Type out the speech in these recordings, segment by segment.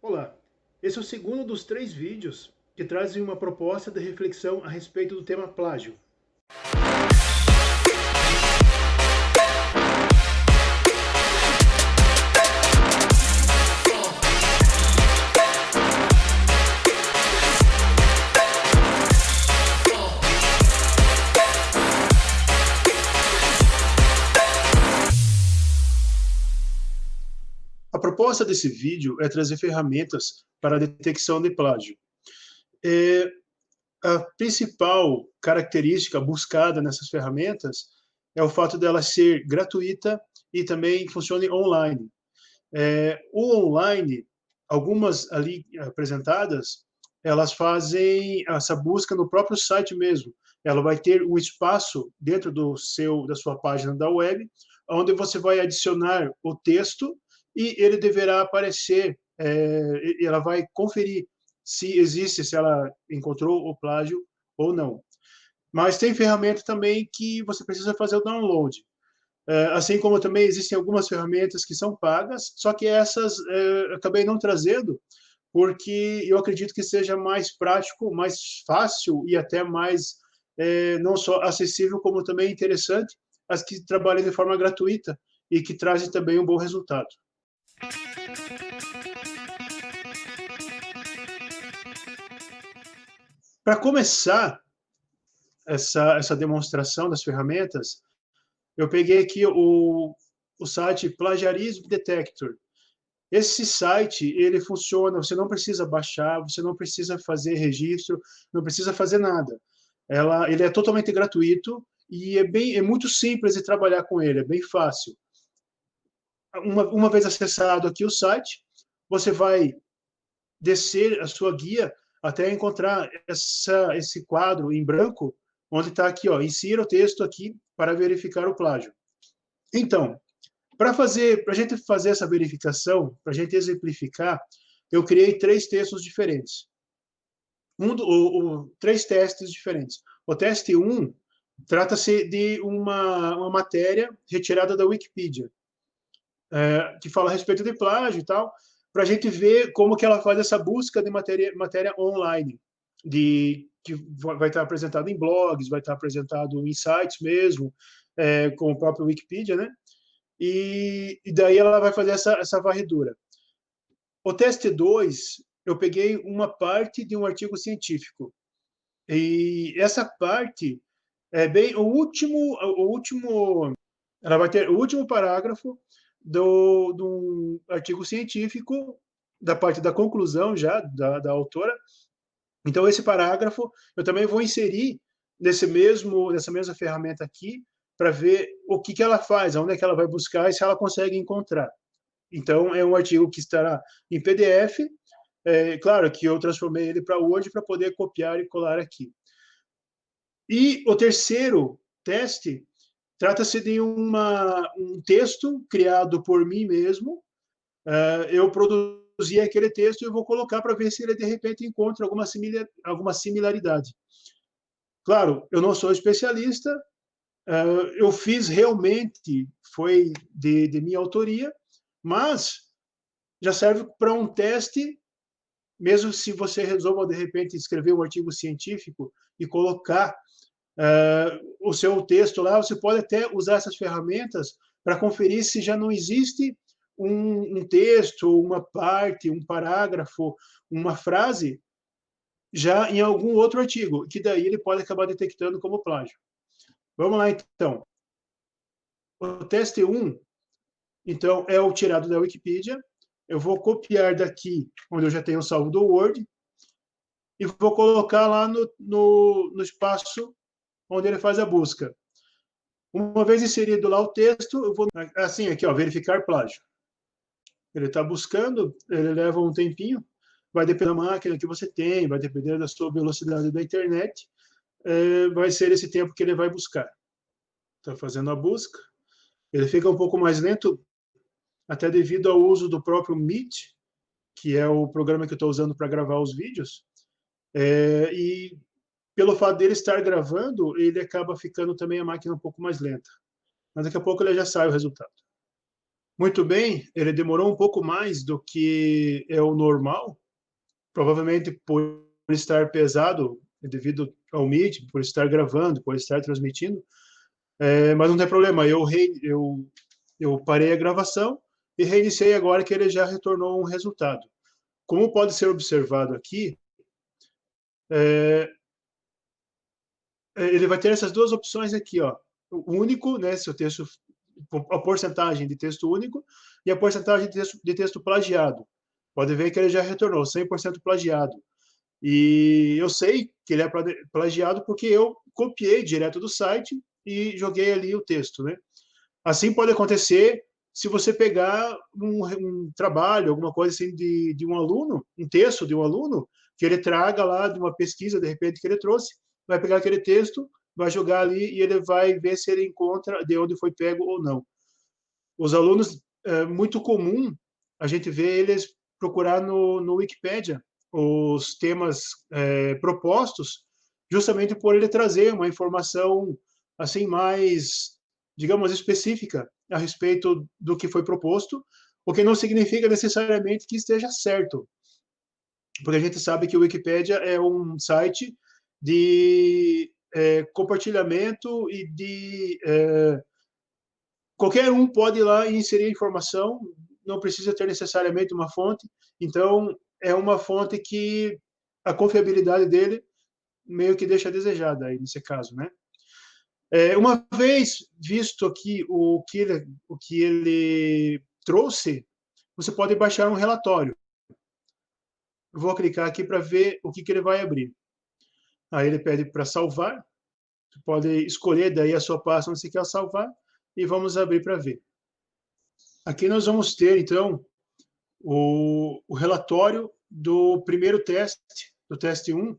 Olá, esse é o segundo dos 3 vídeos que trazem uma proposta de reflexão a respeito do tema plágio. A proposta desse vídeo é trazer ferramentas para a detecção de plágio. É, a principal característica buscada nessas ferramentas é o fato dela ser gratuita e também funcione online. O online, algumas ali apresentadas, elas fazem essa busca no próprio site mesmo. Ela vai ter um espaço dentro da sua página da web, onde você vai adicionar o texto e ele deverá aparecer, e ela vai conferir se ela encontrou o plágio ou não. Mas tem ferramenta também que você precisa fazer o download. Assim como também existem algumas ferramentas que são pagas, só que essas eu acabei não trazendo, porque eu acredito que seja mais prático, mais fácil e até mais, não só acessível, como também interessante, as que trabalham de forma gratuita e que trazem também um bom resultado. Para começar essa demonstração das ferramentas, eu peguei aqui o site Plagiarismo Detector. Esse site, ele funciona, você não precisa baixar, você não precisa fazer registro, não precisa fazer nada. Ele é totalmente gratuito e é muito simples de trabalhar com ele, é bem fácil. Uma vez acessado aqui o site, você vai descer a sua guia até encontrar esse quadro em branco, onde está aqui, ó, insira o texto aqui para verificar o plágio. Então, para a gente fazer essa verificação, para a gente exemplificar, eu criei 3 textos diferentes. Três testes diferentes. O teste 1 trata-se de uma matéria retirada da Wikipedia, que fala a respeito de plágio e tal, para a gente ver como que ela faz essa busca de matéria online, que vai estar apresentado em blogs, vai estar apresentado em sites mesmo, com o próprio Wikipedia, né? E daí ela vai fazer essa varredura. O teste 2, eu peguei uma parte de um artigo científico. E essa parte é bem ela vai ter o último parágrafo do artigo científico, da parte da conclusão já, da autora. Então, esse parágrafo eu também vou inserir nessa mesma ferramenta aqui, para ver o que ela faz, onde é que ela vai buscar e se ela consegue encontrar. Então, é um artigo que estará em PDF, claro que eu transformei ele para Word para poder copiar e colar aqui. E o terceiro teste trata-se de um texto criado por mim mesmo. Eu produzi aquele texto e eu vou colocar para ver se ele, de repente, encontra alguma similaridade. Claro, eu não sou especialista, eu fiz realmente, foi de minha autoria, mas já serve para um teste, mesmo se você resolva, de repente, escrever um artigo científico e colocar o seu texto lá, você pode até usar essas ferramentas para conferir se já não existe um texto, uma parte, um parágrafo, uma frase, já em algum outro artigo, que daí ele pode acabar detectando como plágio. Vamos lá, então. O teste 1, então, é o tirado da Wikipedia. Eu vou copiar daqui, onde eu já tenho salvo do Word, e vou colocar lá no espaço onde ele faz a busca. Uma vez inserido lá o texto, eu vou, assim, aqui, ó, verificar plágio. Ele está buscando, ele leva um tempinho, vai depender da máquina que você tem, vai depender da sua velocidade da internet, vai ser esse tempo que ele vai buscar. Está fazendo a busca. Ele fica um pouco mais lento, até devido ao uso do próprio Meet, que é o programa que eu estou usando para gravar os vídeos, e pelo fato dele estar gravando, ele acaba ficando também a máquina um pouco mais lenta. Mas daqui a pouco ele já sai o resultado. Muito bem, ele demorou um pouco mais do que é o normal, provavelmente por estar pesado, devido ao Meet, por estar gravando, por estar transmitindo, mas não tem problema, eu parei a gravação e reiniciei agora que ele já retornou um resultado. Como pode ser observado aqui, é, ele vai ter essas duas opções aqui, ó. O único, né, se o texto, a porcentagem de texto único e a porcentagem de texto plagiado. Pode ver que ele já retornou 100% plagiado. E eu sei que ele é plagiado porque eu copiei direto do site e joguei ali o texto, né? Assim pode acontecer se você pegar um trabalho, alguma coisa assim de um aluno, um texto de um aluno, que ele traga lá de uma pesquisa, de repente, que ele trouxe, vai pegar aquele texto, vai jogar ali e ele vai ver se ele encontra de onde foi pego ou não. Os alunos, é muito comum a gente ver eles procurar no Wikipedia os temas propostos, justamente por ele trazer uma informação assim mais, digamos, específica a respeito do que foi proposto, o que não significa necessariamente que esteja certo, porque a gente sabe que o Wikipedia é um site de compartilhamento e de qualquer um pode ir lá e inserir informação, não precisa ter necessariamente uma fonte. Então, é uma fonte que a confiabilidade dele meio que deixa a desejada aí nesse caso, né? Uma vez visto aqui o que ele trouxe, você pode baixar um relatório. Eu vou clicar aqui para ver o que ele vai abrir. Aí ele pede para salvar. Você pode escolher daí a sua pasta onde você quer salvar e vamos abrir para ver. Aqui nós vamos ter, então, o relatório do primeiro teste, do teste 1,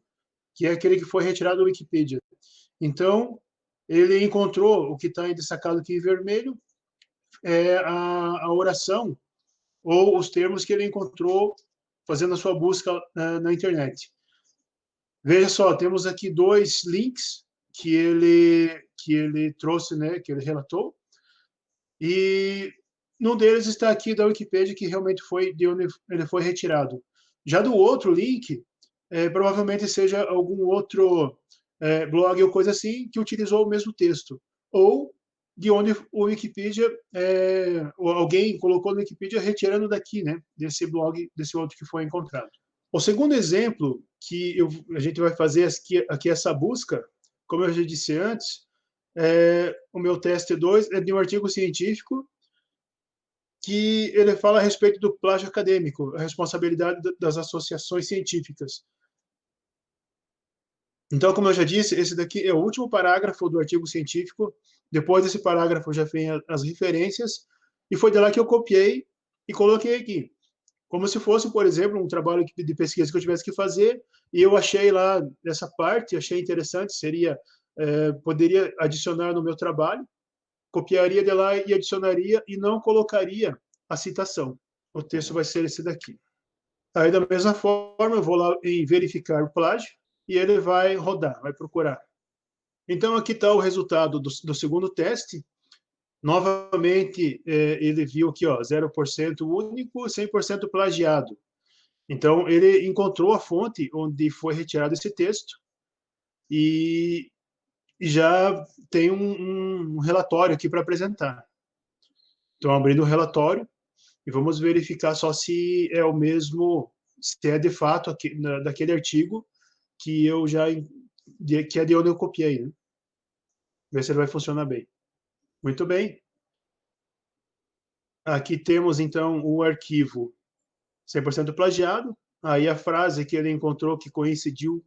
que é aquele que foi retirado do Wikipedia. Então, ele encontrou o que está destacado aqui em vermelho, é a oração ou os termos que ele encontrou fazendo a sua busca na internet. Veja só, temos aqui dois links que ele trouxe, né, que ele relatou, e num deles está aqui da Wikipedia, que realmente foi de onde ele foi retirado. Já do outro link, provavelmente seja algum outro blog ou coisa assim que utilizou o mesmo texto. Ou de onde o Wikipedia, ou alguém colocou no Wikipedia retirando daqui, né, desse blog, desse outro que foi encontrado. O segundo exemplo que a gente vai fazer aqui essa busca, como eu já disse antes, o meu teste 2 é de um artigo científico que ele fala a respeito do plágio acadêmico, a responsabilidade das associações científicas. Então, como eu já disse, esse daqui é o último parágrafo do artigo científico. Depois desse parágrafo já vem as referências, e foi de lá que eu copiei e coloquei aqui. Como se fosse, por exemplo, um trabalho de pesquisa que eu tivesse que fazer, e eu achei lá essa parte, achei interessante, poderia adicionar no meu trabalho, copiaria de lá e adicionaria, e não colocaria a citação. O texto vai ser esse daqui. Aí, da mesma forma, eu vou lá em verificar o plágio, e ele vai rodar, vai procurar. Então, aqui está o resultado do segundo teste. Novamente, ele viu aqui, ó, 0% único, 100% plagiado. Então, ele encontrou a fonte onde foi retirado esse texto e já tem um relatório aqui para apresentar. Então, abrindo o relatório e vamos verificar só se é o mesmo, se é de fato daquele artigo que eu já, que é de onde eu copiei, né? Ver se ele vai funcionar bem. Muito bem. Aqui temos, então, o arquivo 100% plagiado. Aí a frase que ele encontrou que coincidiu,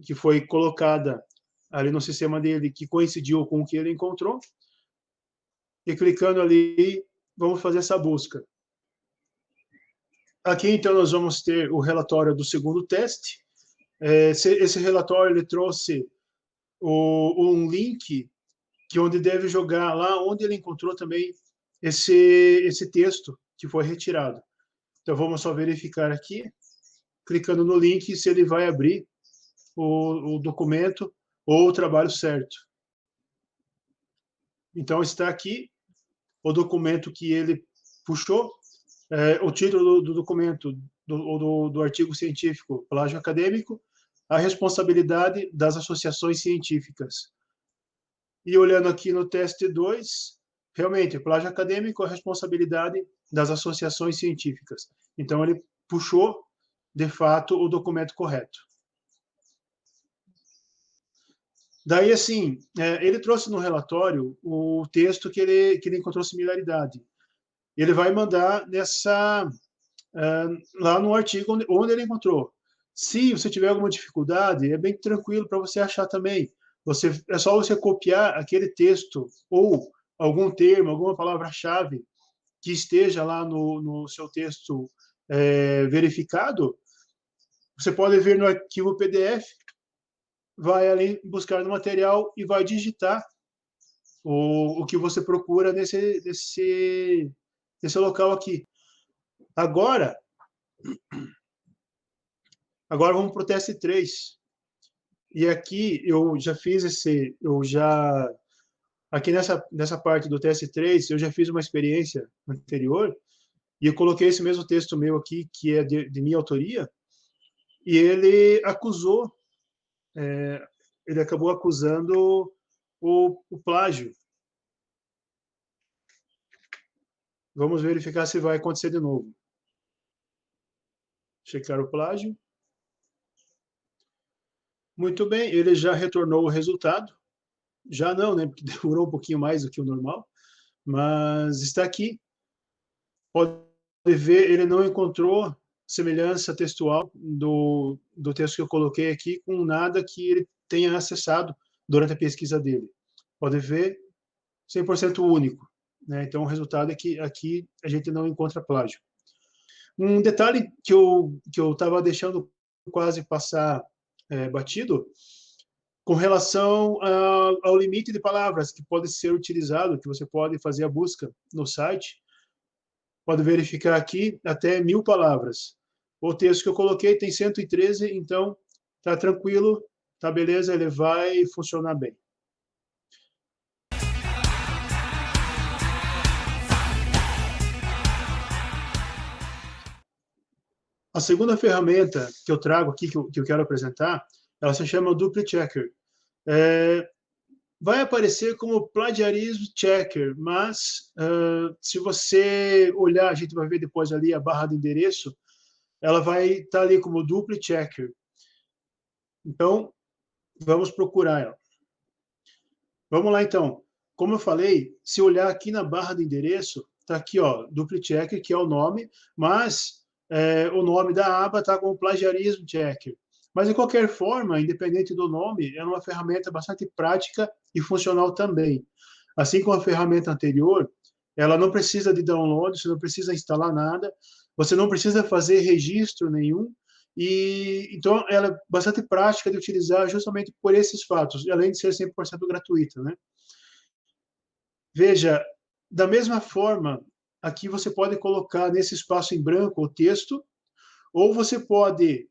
que foi colocada ali no sistema dele, que coincidiu com o que ele encontrou. E clicando ali, vamos fazer essa busca. Aqui, então, nós vamos ter o relatório do segundo teste. Esse relatório ele trouxe um link que onde deve jogar lá onde ele encontrou também esse texto que foi retirado. Então, vamos só verificar aqui, clicando no link, se ele vai abrir o documento ou o trabalho certo. Então, está aqui. o documento que ele puxou, o título do documento, do artigo científico, plágio acadêmico, a responsabilidade das associações científicas. E olhando aqui no teste 2, realmente, plágio acadêmico, a responsabilidade das associações científicas. Então, ele puxou, de fato, o documento correto. Daí, assim, ele trouxe no relatório o texto que ele encontrou similaridade. Ele vai mandar lá no artigo onde ele encontrou. Se você tiver alguma dificuldade, é bem tranquilo para você achar também. É só você copiar aquele texto ou algum termo, alguma palavra-chave que esteja lá no seu texto verificado. Você pode ver no arquivo PDF, vai ali buscar no material e vai digitar o que você procura nesse local aqui. Agora vamos para o teste 3. E aqui eu já fiz aqui nessa parte do teste 3, eu já fiz uma experiência anterior, e eu coloquei esse mesmo texto meu aqui, que é de minha autoria, e ele acabou acusando o plágio. Vamos verificar se vai acontecer de novo. Checar o plágio. Muito bem, ele já retornou o resultado. Já não, né? Porque demorou um pouquinho mais do que o normal. Mas está aqui. Pode ver, ele não encontrou semelhança textual do texto que eu coloquei aqui com nada que ele tenha acessado durante a pesquisa dele. Pode ver, 100% único. Né? Então, o resultado é que aqui a gente não encontra plágio. Um detalhe que eu estava deixando quase passar batido, com relação ao limite de palavras que pode ser utilizado, que você pode fazer a busca no site, pode verificar aqui até 1000 palavras. O texto que eu coloquei tem 113, então tá tranquilo, tá beleza, ele vai funcionar bem. A segunda ferramenta que eu trago aqui, que eu quero apresentar, ela se chama Dupli Checker. Vai aparecer como plagiarismo checker, mas se você olhar, a gente vai ver depois ali a barra de endereço, ela vai estar ali como Dupli Checker. Então, vamos procurar ela. Vamos lá, então. Como eu falei, se olhar aqui na barra de endereço, está aqui, ó, Dupli Checker, que é o nome, mas o nome da aba está como Plagiarismo Checker. Mas, de qualquer forma, independente do nome, é uma ferramenta bastante prática e funcional também. Assim como a ferramenta anterior, ela não precisa de download, você não precisa instalar nada, você não precisa fazer registro nenhum, e então ela é bastante prática de utilizar justamente por esses fatos, além de ser 100% gratuita, né? Veja, da mesma forma, aqui você pode colocar nesse espaço em branco o texto, ou você pode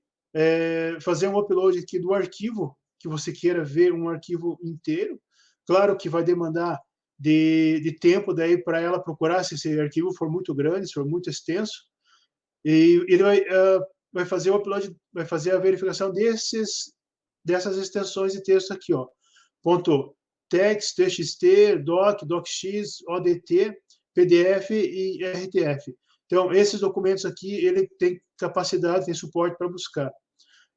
fazer um upload aqui do arquivo, que você queira ver um arquivo inteiro. Claro que vai demandar de tempo daí para ela procurar, se esse arquivo for muito grande, se for muito extenso, e ele vai fazer o upload, vai fazer a verificação dessas extensões de texto aqui, ó. Ponto text, txt, doc, docx, odt, pdf e rtf. Então, esses documentos aqui, ele tem capacidade, tem suporte para buscar.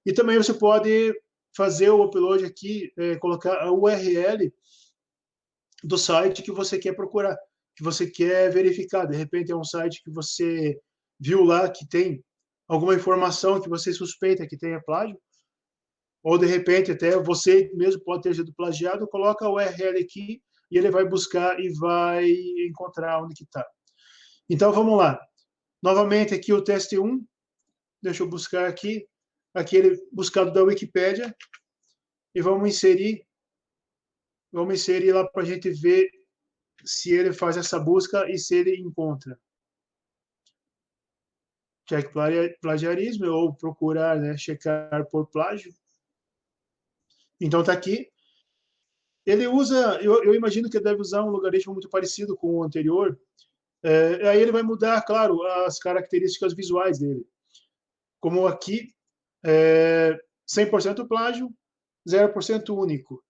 E também você pode fazer o upload aqui, colocar a URL do site que você quer procurar, que você quer verificar. De repente, é um site que você viu lá que tem alguma informação que você suspeita que tenha plágio, ou de repente até você mesmo pode ter sido plagiado, coloca a URL aqui e ele vai buscar e vai encontrar onde que está. Então, vamos lá. Novamente, aqui o teste 1. Deixa eu buscar aqui, aquele buscado da Wikipédia, e vamos inserir lá para a gente ver se ele faz essa busca e se ele encontra. Check plagiarismo, ou procurar, né, checar por plágio. Então, está aqui. Ele usa, eu imagino que ele deve usar um logaritmo muito parecido com o anterior. Aí ele vai mudar, claro, as características visuais dele. Como aqui, 100% plágio, 0% único.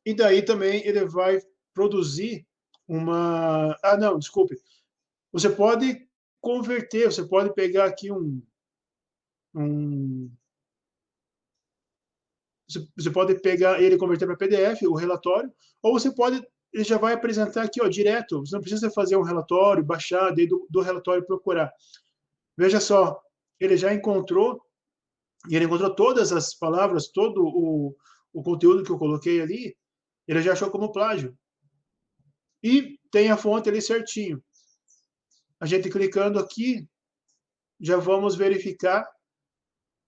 E daí também ele vai produzir uma... Ah, não, desculpe. Você pode converter, você pode pegar aqui você pode pegar ele e converter para PDF, o relatório, ou você pode, ele já vai apresentar aqui, ó, direto. Você não precisa fazer um relatório, baixar, daí do relatório procurar. Veja só, ele já encontrou, e ele encontrou todas as palavras, todo o conteúdo que eu coloquei ali, ele já achou como plágio. E tem a fonte ali certinho. A gente clicando aqui, já vamos verificar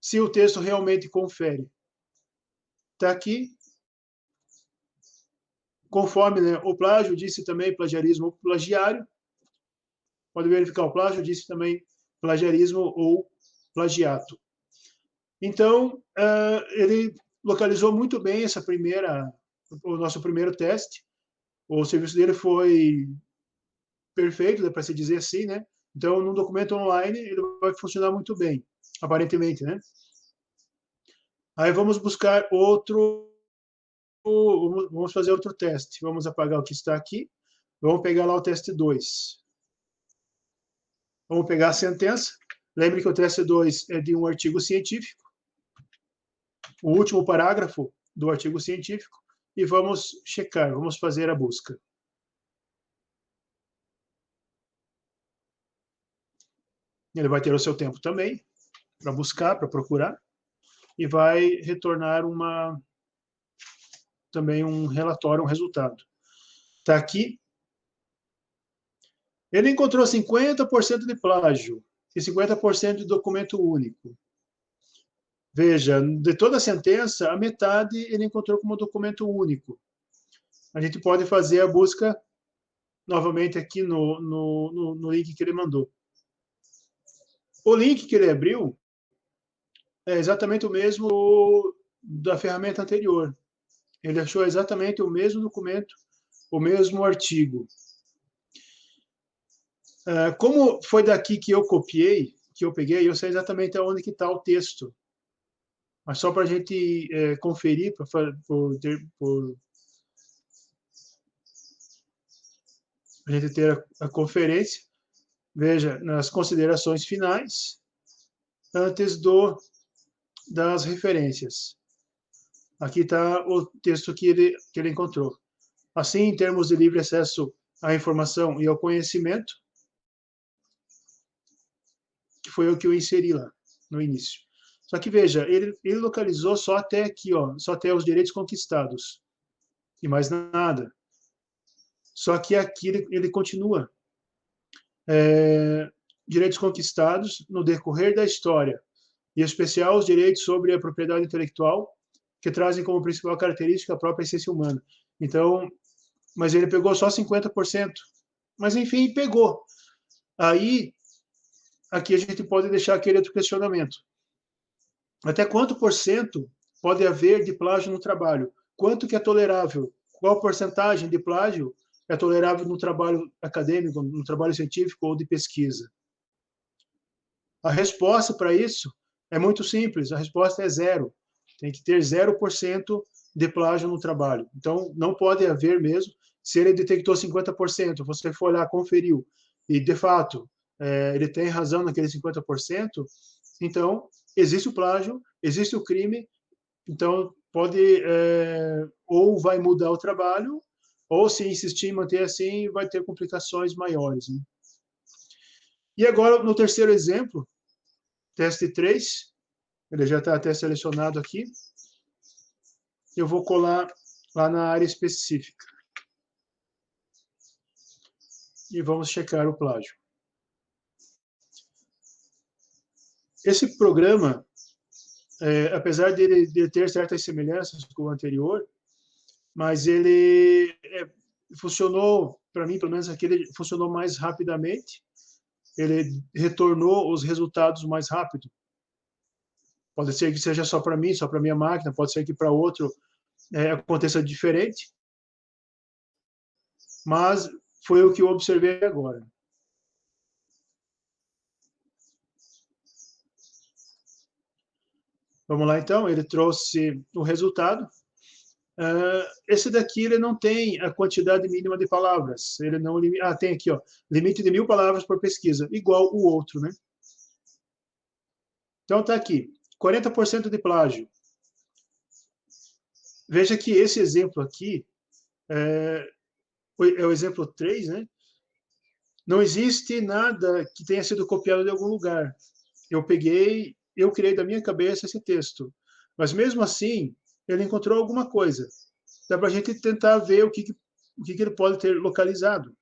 se o texto realmente confere. Está aqui, conforme, né, o plágio, disse também plagiarismo ou plagiário. Pode verificar o plágio, disse também plagiarismo ou plagiato. Então, ele localizou muito bem o nosso primeiro teste. O serviço dele foi perfeito, dá para se dizer assim, né? Então, num documento online, ele vai funcionar muito bem, aparentemente, né? Aí vamos buscar vamos fazer outro teste. Vamos apagar o que está aqui. Vamos pegar lá o teste 2. Vamos pegar a sentença. Lembre que o teste 2 é de um artigo científico. O último parágrafo do artigo científico. E vamos checar, vamos fazer a busca. Ele vai ter o seu tempo também para buscar, para procurar. E vai retornar também um relatório, um resultado. Está aqui. Ele encontrou 50% de plágio e 50% de documento único. Veja, de toda a sentença, a metade ele encontrou como documento único. A gente pode fazer a busca novamente aqui no link que ele mandou. O link que ele abriu é exatamente o mesmo da ferramenta anterior. Ele achou exatamente o mesmo documento, o mesmo artigo. Como foi daqui que eu copiei, que eu peguei, eu sei exatamente aonde que está o texto. Mas só para a gente conferir, para a gente ter a conferência, veja, nas considerações finais, antes das referências. Aqui está o texto que ele encontrou. Assim, em termos de livre acesso à informação e ao conhecimento, que foi o que eu inseri lá no início. Só que, veja, ele localizou só até aqui, ó, só até os direitos conquistados. E mais nada. Só que aqui ele continua. Direitos conquistados no decorrer da história, e em especial os direitos sobre a propriedade intelectual, que trazem como principal característica a própria essência humana. Então, mas ele pegou só 50%. Mas, enfim, pegou. Aí, aqui a gente pode deixar aquele outro questionamento. Até quanto por cento pode haver de plágio no trabalho? Quanto que é tolerável? Qual porcentagem de plágio é tolerável no trabalho acadêmico, no trabalho científico ou de pesquisa? A resposta para isso é muito simples. A resposta é zero. Tem que ter 0% de plágio no trabalho. Então, não pode haver mesmo. Se ele detectou 50%, você foi lá, conferiu, e, de fato, ele tem razão naquele 50%, então, existe o plágio, existe o crime, então, pode, ou vai mudar o trabalho, ou, se insistir em manter assim, vai ter complicações maiores, né? E agora, no terceiro exemplo, teste 3, ele já está até selecionado aqui. Eu vou colar lá na área específica. E vamos checar o plágio. Esse programa, apesar de ele ter certas semelhanças com o anterior, mas ele funcionou, para mim, pelo menos aqui, ele funcionou mais rapidamente. Ele retornou os resultados mais rápido. Pode ser que seja só para mim, só para minha máquina, pode ser que para outro aconteça diferente, mas foi o que eu observei agora. Vamos lá, então, ele trouxe o resultado. Esse daqui, ele não tem a quantidade mínima de palavras. Ele não tem aqui, ó, limite de 1000 palavras por pesquisa, igual o outro, né? Então, tá aqui, 40% de plágio. Veja que esse exemplo aqui é o exemplo 3, né? Não existe nada que tenha sido copiado de algum lugar. Eu criei da minha cabeça esse texto. Mas mesmo assim, ele encontrou alguma coisa. Dá para a gente tentar ver o que ele pode ter localizado.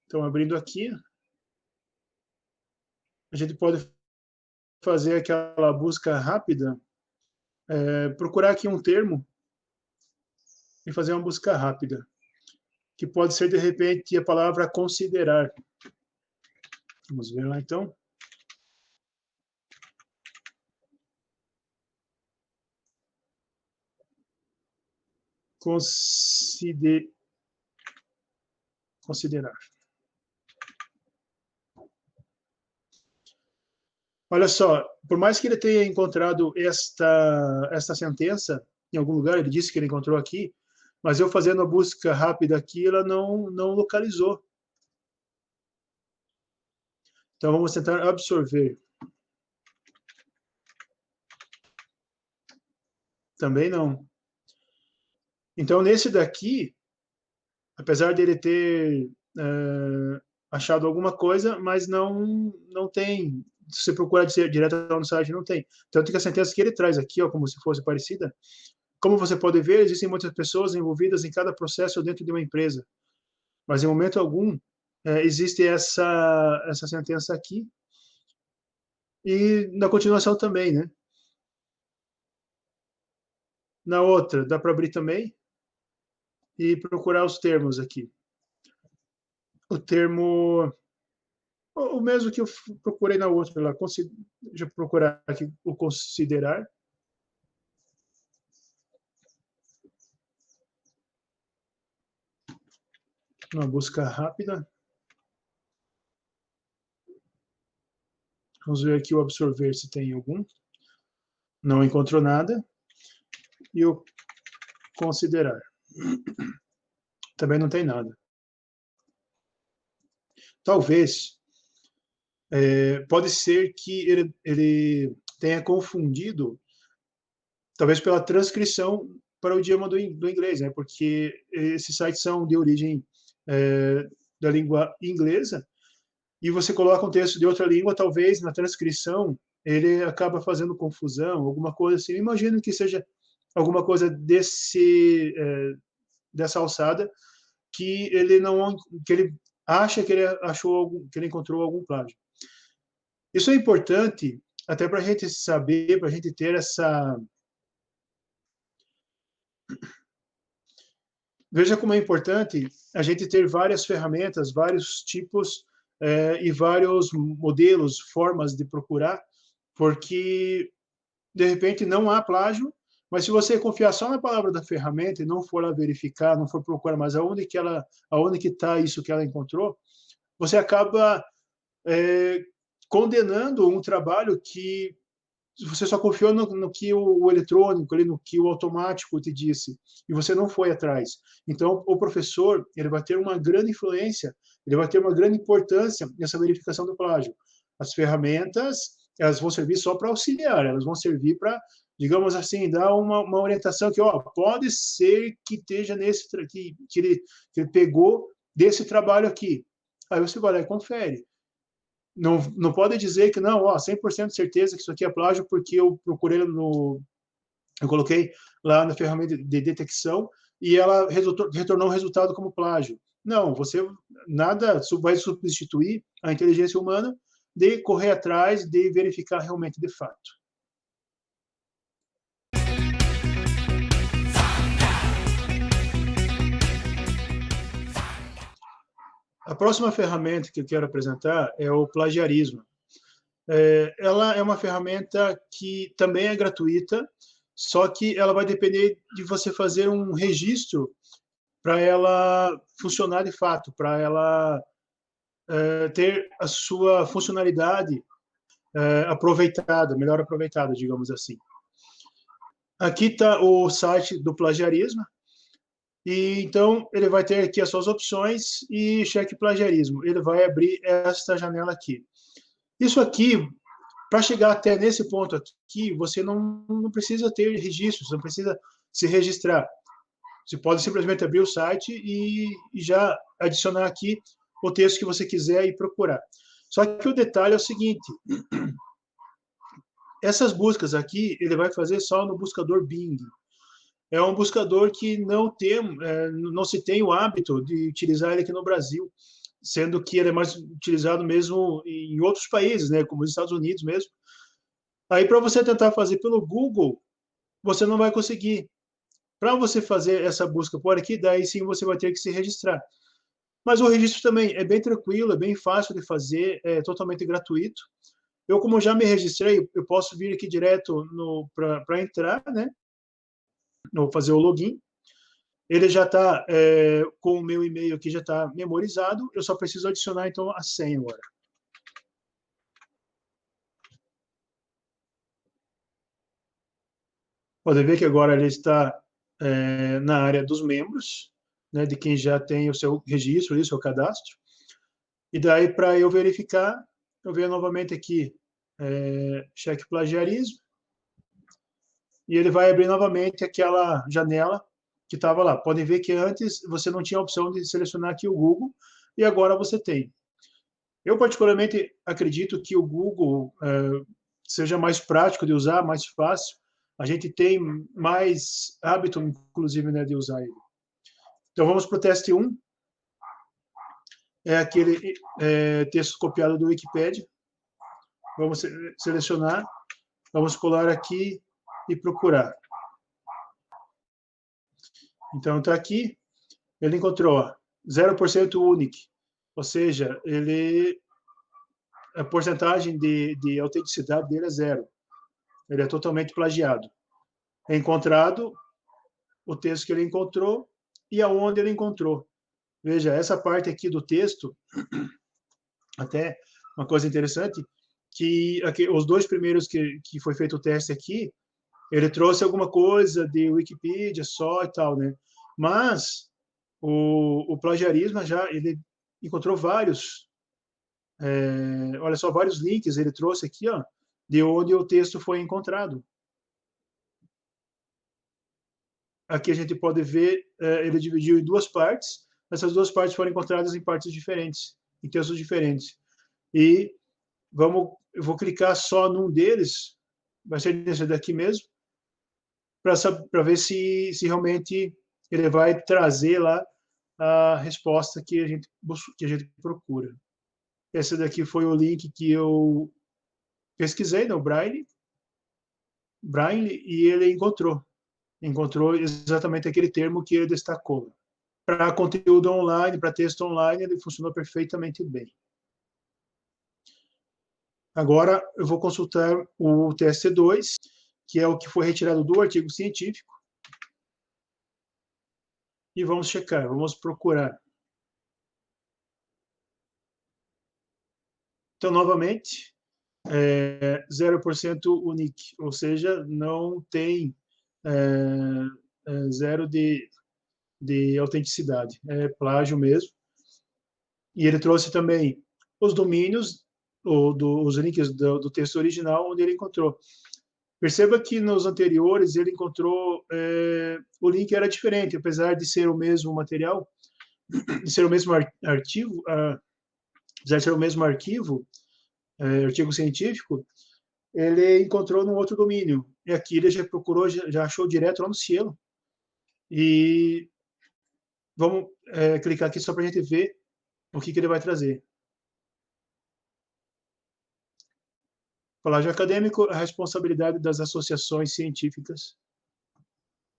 Então, abrindo aqui, a gente pode fazer aquela busca rápida, procurar aqui um termo e fazer uma busca rápida, que pode ser, de repente, a palavra considerar. Vamos ver lá, então. Considerar. Olha só, por mais que ele tenha encontrado esta sentença em algum lugar, ele disse que ele encontrou aqui, mas eu fazendo a busca rápida aqui, ela não localizou. Então, vamos tentar absorver. Também não. Então, nesse daqui, apesar dele ter achado alguma coisa, mas não tem. Se você procurar direto no site, não tem. Tanto que a sentença que ele traz aqui, ó, como se fosse parecida, como você pode ver, existem muitas pessoas envolvidas em cada processo dentro de uma empresa, mas em momento algum existe essa sentença aqui, e na continuação também, né? Na outra, dá para abrir também e procurar os termos aqui. O termo, o mesmo que eu procurei na outra lá, deixa eu procurar aqui o considerar. Uma busca rápida. Vamos ver aqui o absorver se tem algum. Não encontrou nada. E o considerar. Também não tem nada. Talvez, pode ser que ele tenha confundido, talvez pela transcrição para o idioma do inglês, né? Porque esses sites são de origem da língua inglesa, e você coloca um texto de outra língua, talvez na transcrição ele acaba fazendo confusão, alguma coisa assim. Eu imagino que seja alguma coisa dessa alçada, que ele acha que ele encontrou algum plágio. Isso é importante até para a gente saber, para a gente ter essa. Veja como é importante a gente ter várias ferramentas, vários tipos e vários modelos, formas de procurar, porque, de repente, não há plágio, mas se você confiar só na palavra da ferramenta e não for lá verificar, não for procurar mais aonde que está isso que ela encontrou, você acaba condenando um trabalho que você só confiou no que o eletrônico, ali, no que o automático te disse, e você não foi atrás. Então, o professor ele vai ter uma grande influência, ele vai ter uma grande importância nessa verificação do plágio. As ferramentas, elas vão servir só para auxiliar, elas vão servir para, digamos assim, dar uma orientação que, ó, pode ser que esteja que ele pegou desse trabalho aqui. Aí você vai lá e confere. Não pode dizer que não, ó, 100% de certeza que isso aqui é plágio porque eu procurei eu coloquei lá na ferramenta de detecção e ela retornou um resultado como plágio. Não, nada vai substituir a inteligência humana de correr atrás, de verificar realmente de fato. A próxima ferramenta que eu quero apresentar é o plagiarismo. Ela é uma ferramenta que também é gratuita, só que ela vai depender de você fazer um registro para ela funcionar de fato, para ela ter a sua funcionalidade aproveitada, melhor aproveitada, digamos assim. Aqui está o site do plagiarismo, e então ele vai ter aqui as suas opções e cheque plagiarismo. Ele vai abrir esta janela aqui. Isso aqui, para chegar até nesse ponto aqui, você não precisa ter registros, não precisa se registrar. Você pode simplesmente abrir o site e já adicionar aqui o texto que você quiser e procurar. Só que o detalhe é o seguinte, essas buscas aqui, ele vai fazer só no buscador Bing. É um buscador que não se tem o hábito de utilizar ele aqui no Brasil, sendo que ele é mais utilizado mesmo em outros países, né, como os Estados Unidos mesmo. Aí, para você tentar fazer pelo Google, você não vai conseguir. Para você fazer essa busca por aqui, daí sim você vai ter que se registrar. Mas o registro também é bem tranquilo, é bem fácil de fazer, é totalmente gratuito. Eu, como já me registrei, eu posso vir aqui direto para entrar, né? Vou fazer o login. Ele já está com o meu e-mail aqui, já está memorizado. Eu só preciso adicionar, então, a senha agora. Pode ver que agora ele está na área dos membros, né, de quem já tem o seu registro, o seu cadastro. E daí, para eu verificar, eu venho novamente aqui, cheque plagiarismo, e ele vai abrir novamente aquela janela que estava lá. Podem ver que antes você não tinha a opção de selecionar aqui o Google, e agora você tem. Eu, particularmente, acredito que o Google seja mais prático de usar, mais fácil. A gente tem mais hábito, inclusive, né, de usar ele. Então, vamos para o teste 1. É aquele texto copiado do Wikipedia. Vamos selecionar, vamos colar aqui e procurar. Então, está aqui. Ele encontrou 0% unique, ou seja, a porcentagem de autenticidade dele é zero. Ele é totalmente plagiado. É encontrado o texto que ele encontrou e aonde ele encontrou. Veja, essa parte aqui do texto, até uma coisa interessante, que aqui, os dois primeiros que foi feito o teste aqui, ele trouxe alguma coisa de Wikipedia só e tal, né? Mas o plagiarismo já, ele encontrou vários, olha só, vários links ele trouxe aqui, ó, de onde o texto foi encontrado. Aqui a gente pode ver, ele dividiu em duas partes. Essas duas partes foram encontradas em partes diferentes, em textos diferentes. E eu vou clicar só num deles, vai ser nesse daqui mesmo, para ver se realmente ele vai trazer lá a resposta que a gente procura. Esse daqui foi o link que eu pesquisei no Braille, e ele encontrou exatamente aquele termo que ele destacou. Para conteúdo online, para texto online, ele funcionou perfeitamente bem. Agora, eu vou consultar o teste 2, que é o que foi retirado do artigo científico, e vamos checar, vamos procurar. Então, novamente, 0% unique, ou seja, não tem zero de autenticidade, é plágio mesmo. E ele trouxe também os domínios, os links do texto original, onde ele encontrou. Perceba que nos anteriores ele encontrou, o link era diferente, apesar de ser o mesmo material, de ser o mesmo arquivo, apesar de ser o mesmo arquivo, artigo científico, ele encontrou num outro domínio. E aqui ele já procurou, já achou direto lá no Cielo. E vamos clicar aqui só para a gente ver o que ele vai trazer. Colégio acadêmico, a responsabilidade das associações científicas.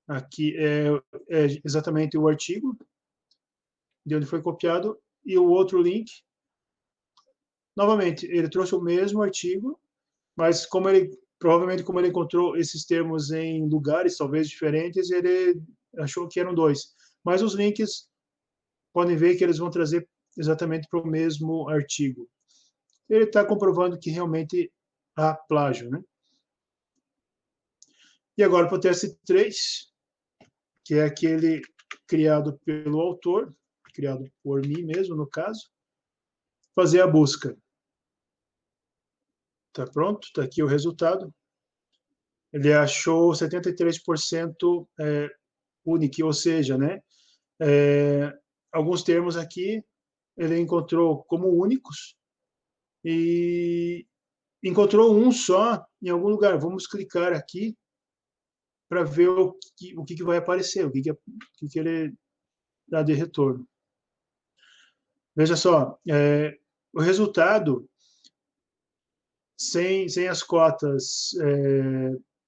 Aqui é exatamente o artigo de onde foi copiado, e o outro link. Novamente, ele trouxe o mesmo artigo, mas provavelmente como ele encontrou esses termos em lugares talvez diferentes, ele achou que eram dois. Mas os links, podem ver que eles vão trazer exatamente para o mesmo artigo. Ele está comprovando que realmente há plágio, né? E agora para o teste 3, que é aquele criado pelo autor, criado por mim mesmo, no caso, fazer a busca. Está pronto? Está aqui o resultado. Ele achou 73% único, ou seja, né, alguns termos aqui ele encontrou como únicos e encontrou um só em algum lugar. Vamos clicar aqui para ver o que vai aparecer, o que ele dá de retorno. Veja só, o resultado, sem as cotas,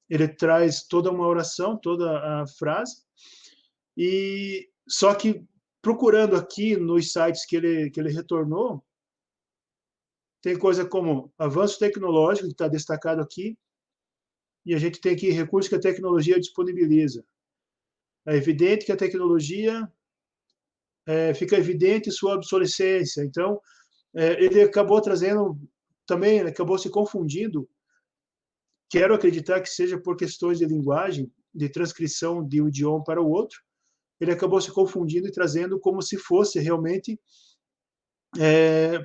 ele traz toda uma oração, toda a frase, e só que procurando aqui nos sites que ele retornou, tem coisa como avanço tecnológico, que está destacado aqui, e a gente tem aqui recursos que a tecnologia disponibiliza. É evidente que a tecnologia fica evidente sua obsolescência. Então, ele acabou trazendo também, ele acabou se confundindo. Quero acreditar que seja por questões de linguagem, de transcrição de um idioma para o outro. Ele acabou se confundindo e trazendo como se fosse realmente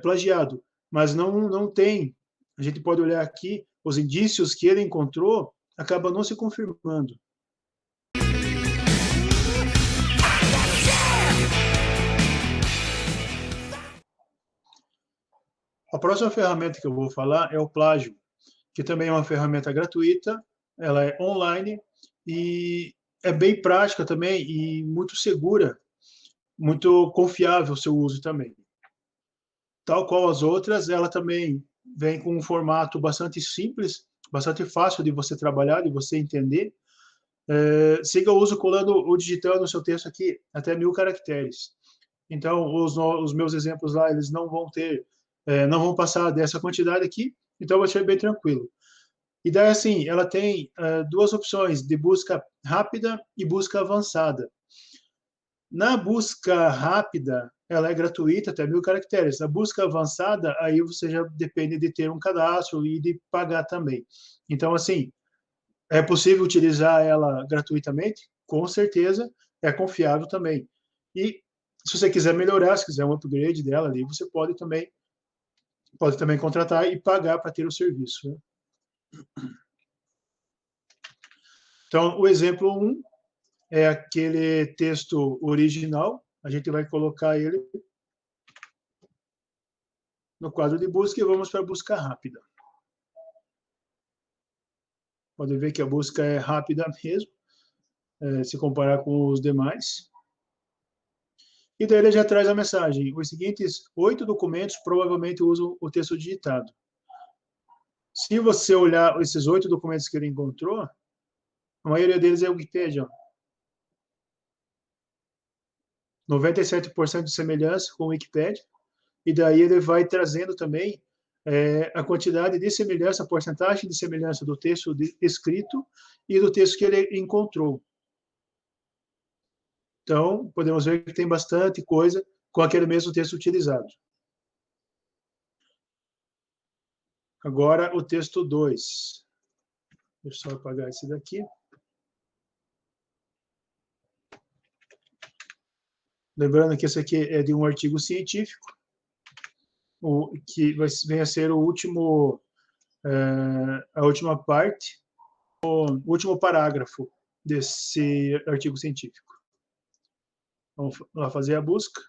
plagiado. Mas não tem. A gente pode olhar aqui, os indícios que ele encontrou acabam não se confirmando. A próxima ferramenta que eu vou falar é o Plágio, que também é uma ferramenta gratuita, ela é online e é bem prática também e muito segura, muito confiável o seu uso também. Tal qual as outras, ela também vem com um formato bastante simples, bastante fácil de você trabalhar, de você entender. Siga o uso colando ou digitando o seu texto aqui até 1000 caracteres. Então, os meus exemplos lá, eles não vão ter, não vão passar dessa quantidade aqui, então vai ser bem tranquilo. E daí, assim, ela tem duas opções de busca rápida e busca avançada. Na busca rápida, ela é gratuita, até 1000 caracteres. Na busca avançada, aí você já depende de ter um cadastro e de pagar também. Então, assim, é possível utilizar ela gratuitamente? Com certeza, é confiável também. E se você quiser melhorar, se quiser um upgrade dela ali, você pode também contratar e pagar para ter o serviço, né? Então, o exemplo 1 é aquele texto original, a gente vai colocar ele no quadro de busca e vamos para a busca rápida. Pode ver que a busca é rápida mesmo, se comparar com os demais. E daí ele já traz a mensagem. Os seguintes 8 documentos provavelmente usam o texto digitado. Se você olhar esses 8 documentos que ele encontrou, a maioria deles é o Wikipedia. 97% de semelhança com o Wikipedia. E daí ele vai trazendo também a quantidade de semelhança, a porcentagem de semelhança do texto escrito e do texto que ele encontrou. Então, podemos ver que tem bastante coisa com aquele mesmo texto utilizado. Agora, o texto 2. Deixa eu só apagar esse daqui. Lembrando que esse aqui é de um artigo científico, que vem a ser o último, a última parte, o último parágrafo desse artigo científico. Vamos lá fazer a busca.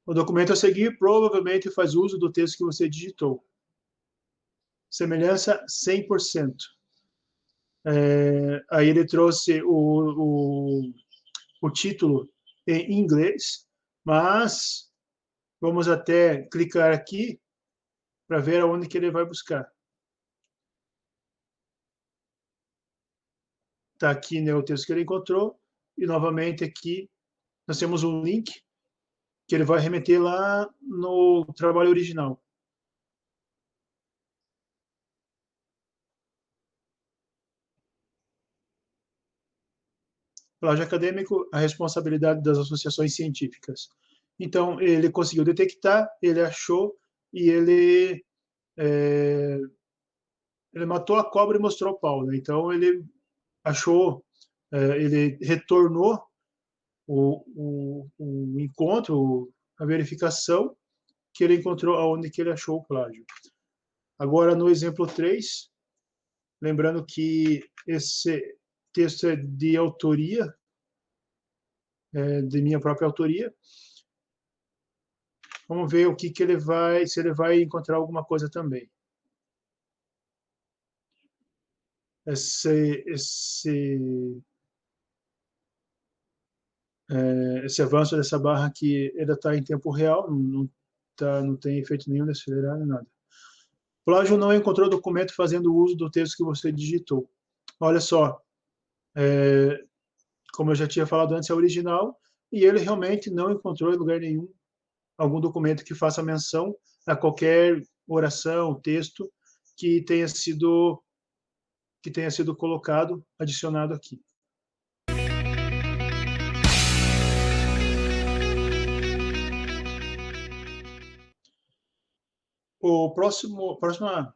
O documento a seguir provavelmente faz uso do texto que você digitou. Semelhança 100%. Aí ele trouxe o título em inglês, mas vamos até clicar aqui para ver aonde que ele vai buscar. Está aqui, né, o texto que ele encontrou, e novamente aqui nós temos um link que ele vai remeter lá no trabalho original. Plágio acadêmico, a responsabilidade das associações científicas. Então, ele conseguiu detectar, ele achou, e ele matou a cobra e mostrou o pau, né? Então, ele achou, ele retornou o encontro, a verificação, que ele encontrou aonde que ele achou o plágio. Agora, no exemplo 3, lembrando que esse texto é de autoria, de minha própria autoria. Vamos ver o que ele vai, se ele vai encontrar alguma coisa também. Esse avanço dessa barra aqui, ele está em tempo real, não tem efeito nenhum de acelerar, nada. Plágio não encontrou documento fazendo uso do texto que você digitou. Olha só, como eu já tinha falado antes, é original, e ele realmente não encontrou em lugar nenhum algum documento que faça menção a qualquer oração, texto que tenha sido colocado, adicionado aqui. Próxima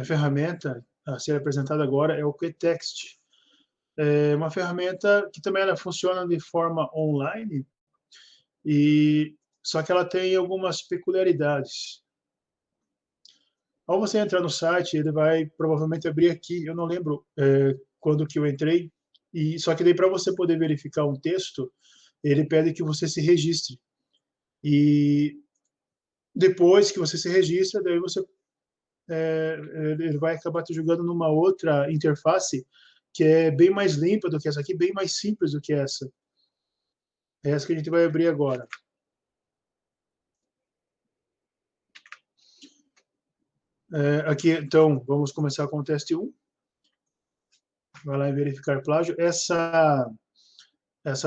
ferramenta a ser apresentada agora é o QText. É uma ferramenta que também ela funciona de forma online, só que ela tem algumas peculiaridades. Ao você entrar no site, ele vai provavelmente abrir aqui, eu não lembro quando que eu entrei, só que daí para você poder verificar um texto, ele pede que você se registre. E depois que você se registra, daí ele vai acabar te jogando numa outra interface que é bem mais limpa do que essa aqui, bem mais simples do que essa. É essa que a gente vai abrir agora. Aqui, então, vamos começar com o teste 1. Vai lá em verificar plágio. Essa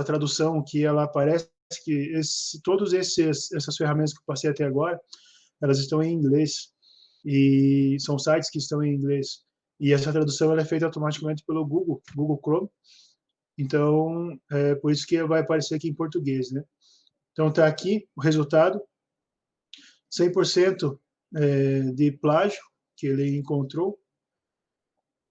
tradução que ela aparece, que todas essas ferramentas que eu passei até agora, elas estão em inglês. E são sites que estão em inglês. E essa tradução ela é feita automaticamente pelo Google Chrome. Então, por isso que vai aparecer aqui em português, né? Então, está aqui o resultado, 100% de plágio que ele encontrou,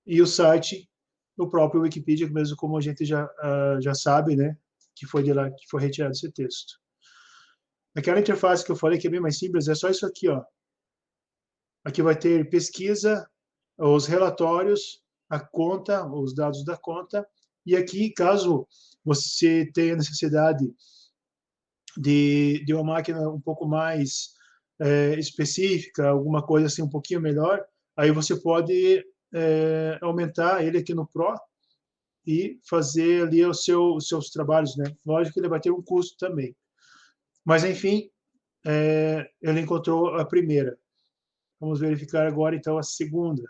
e o site, o próprio Wikipedia, mesmo como a gente já sabe, né? Que foi de lá que foi retirado esse texto. Aquela interface que eu falei que é bem mais simples, é só isso aqui, ó. Aqui vai ter pesquisa, os relatórios, a conta, os dados da conta, e aqui, caso você tenha necessidade de uma máquina um pouco mais específica, alguma coisa assim um pouquinho melhor, aí você pode aumentar ele aqui no Pro e fazer ali os seus trabalhos, né? Lógico que ele vai ter um custo também. Mas, enfim, ele encontrou a primeira. Vamos verificar agora, então, a segunda.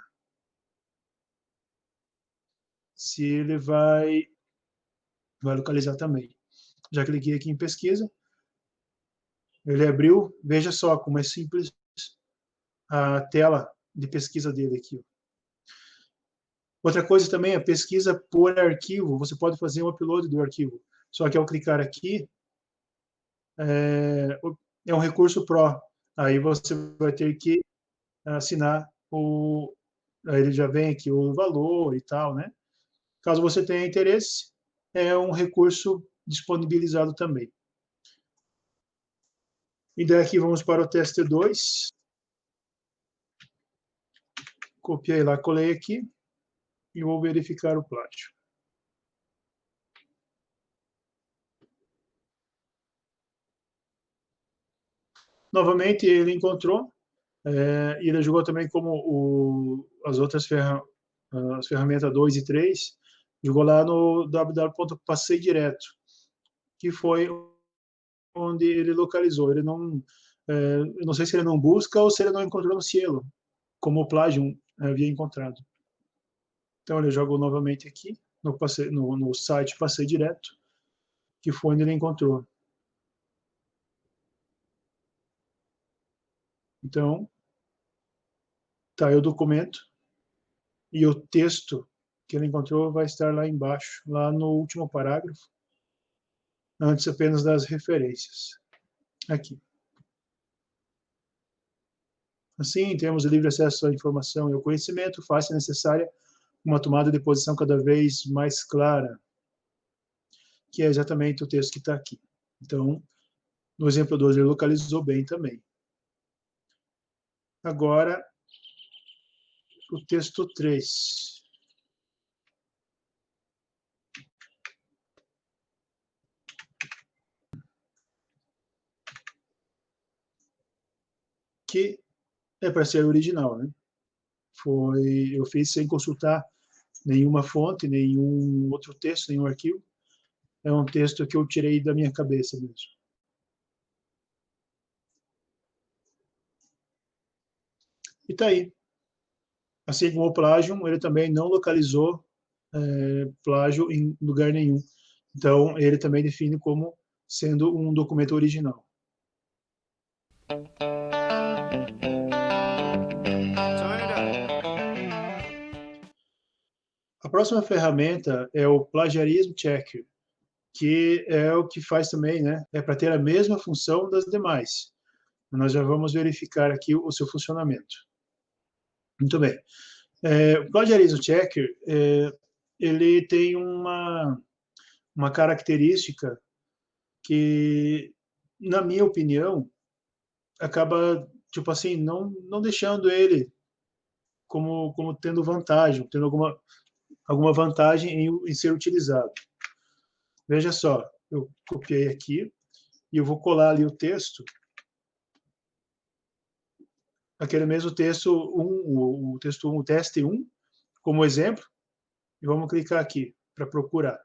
Se ele vai localizar também. Já cliquei aqui em pesquisa. Ele abriu. Veja só como é simples a tela de pesquisa dele aqui. Outra coisa também é pesquisa por arquivo. Você pode fazer um upload do arquivo. Só que ao clicar aqui, é um recurso Pro. Aí você vai ter que assinar aí ele já vem aqui o valor e tal, né? Caso você tenha interesse, é um recurso disponibilizado também. E daqui vamos para o teste 2. Copiei lá, colei aqui e vou verificar o plágio. Novamente, ele encontrou, e ele jogou também como as outras as ferramentas 2 e 3, jogou lá no www.passei direto, que foi onde ele localizou. Ele não, eu não sei se ele não busca ou se ele não encontrou no Cielo, como o plágio havia encontrado. Então, ele jogou novamente aqui. no site Passei Direto, que foi onde ele encontrou. Então, tá aí o documento, e o texto que ele encontrou vai estar lá embaixo, lá no último parágrafo, antes apenas das referências. Aqui. Assim, temos livre acesso à informação e ao conhecimento, fácil e necessária uma tomada de posição cada vez mais clara, que é exatamente o texto que está aqui. Então, no exemplo 12, ele localizou bem também. Agora, o texto 3. Que é para ser original, né? Eu fiz sem consultar nenhuma fonte, nenhum outro texto, nenhum arquivo. É um texto que eu tirei da minha cabeça mesmo. E tá aí. Assim como o plágio, ele também não localizou plágio em lugar nenhum. Então, ele também define como sendo um documento original. A próxima ferramenta é o Plagiarismo Checker, que é o que faz também, né? É para ter a mesma função das demais. Nós já vamos verificar aqui o seu funcionamento. Muito bem. O Plagiarismo Checker, ele tem uma característica que, na minha opinião, acaba, tipo assim, não deixando ele como tendo vantagem, tendo alguma vantagem em ser utilizado. Veja só, eu copiei aqui e eu vou colar ali o texto, aquele mesmo texto 1, o texto 1, o teste 1, como exemplo, e vamos clicar aqui para procurar.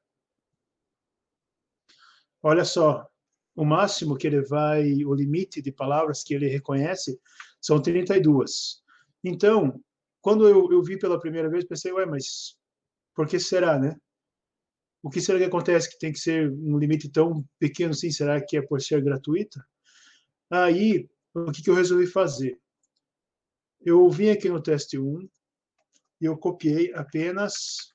Olha só, o máximo que ele vai, o limite de palavras que ele reconhece são 32. Então, quando eu vi pela primeira vez, pensei, ué, mas por que será, né? O que será que acontece que tem que ser um limite tão pequeno assim? Será que é por ser gratuita? Aí, o que eu resolvi fazer? Eu vim aqui no teste 1 e eu copiei apenas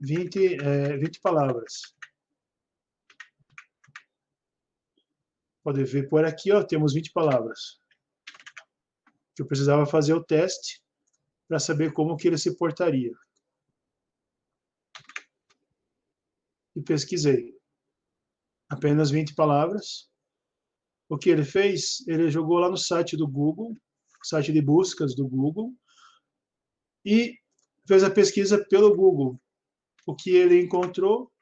20 palavras. Pode ver por aqui, ó, temos 20 palavras. Eu precisava fazer o teste para saber como que ele se portaria. E pesquisei. Apenas 20 palavras. O que ele fez? Ele jogou lá no site do Google, site de buscas do Google, e fez a pesquisa pelo Google. O que ele encontrou,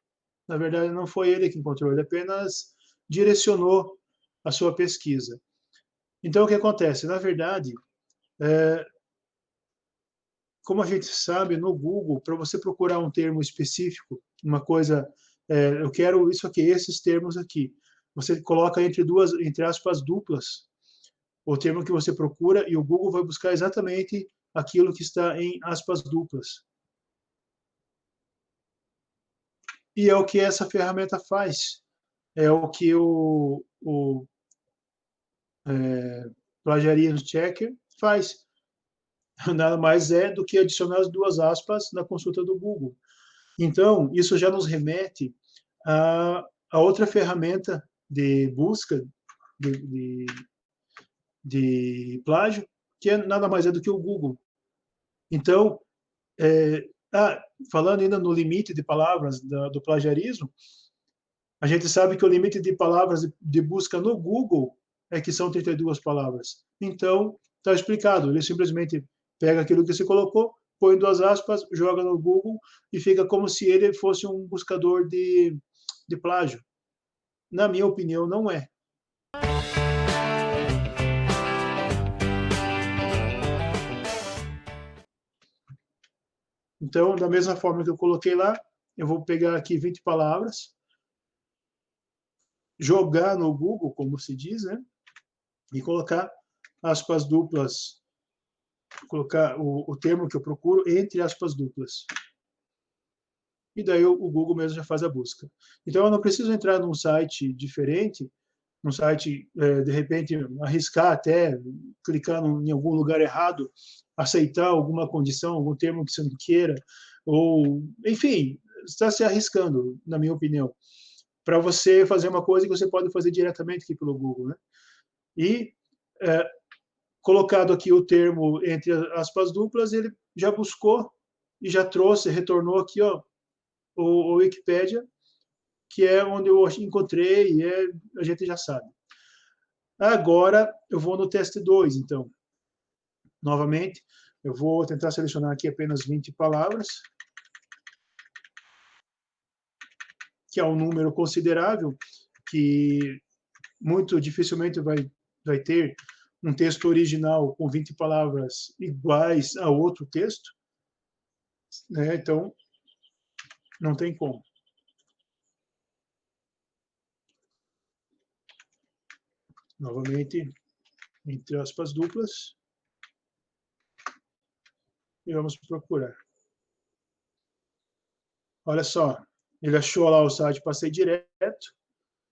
na verdade, não foi ele que encontrou, ele apenas direcionou a sua pesquisa. Então, o que acontece? Na verdade, como a gente sabe, no Google, para você procurar um termo específico, uma coisa, eu quero isso aqui, esses termos aqui, você coloca entre aspas duplas, o termo que você procura e o Google vai buscar exatamente aquilo que está em aspas duplas. E é o que essa ferramenta faz. É o que o Plagiarismo Checker faz. Nada mais é do que adicionar as duas aspas na consulta do Google. Então, isso já nos remete a outra ferramenta de busca de, de plágio, que nada mais é do que o Google. Então, falando ainda no limite de palavras do plagiarismo, a gente sabe que o limite de palavras de busca no Google é que são 32 palavras. Então, está explicado. Ele simplesmente pega aquilo que você colocou, põe duas aspas, joga no Google e fica como se ele fosse um buscador de plágio. Na minha opinião, não é. Então, da mesma forma que eu coloquei lá, eu vou pegar aqui 20 palavras, jogar no Google, como se diz, né? E colocar aspas duplas, colocar o termo que eu procuro entre aspas duplas. e daí o Google mesmo já faz a busca. Então, eu não preciso entrar num site diferente, num site, de repente, arriscar até, clicar em algum lugar errado, aceitar alguma condição, algum termo que você não queira, ou, enfim, está se arriscando, na minha opinião, para você fazer uma coisa que você pode fazer diretamente aqui pelo Google, né? E, é, colocado aqui o termo entre aspas duplas, ele já buscou e já trouxe, retornou aqui, ó, o Wikipédia, que é onde eu encontrei, e a gente já sabe. Agora, eu vou no teste 2, então. Novamente, eu vou tentar selecionar aqui apenas 20 palavras, que é um número considerável, que muito dificilmente vai ter um texto original com 20 palavras iguais a outro texto, né? Então, não tem como. Novamente, entre aspas duplas, e vamos procurar. Olha só, ele achou lá o site Passei Direto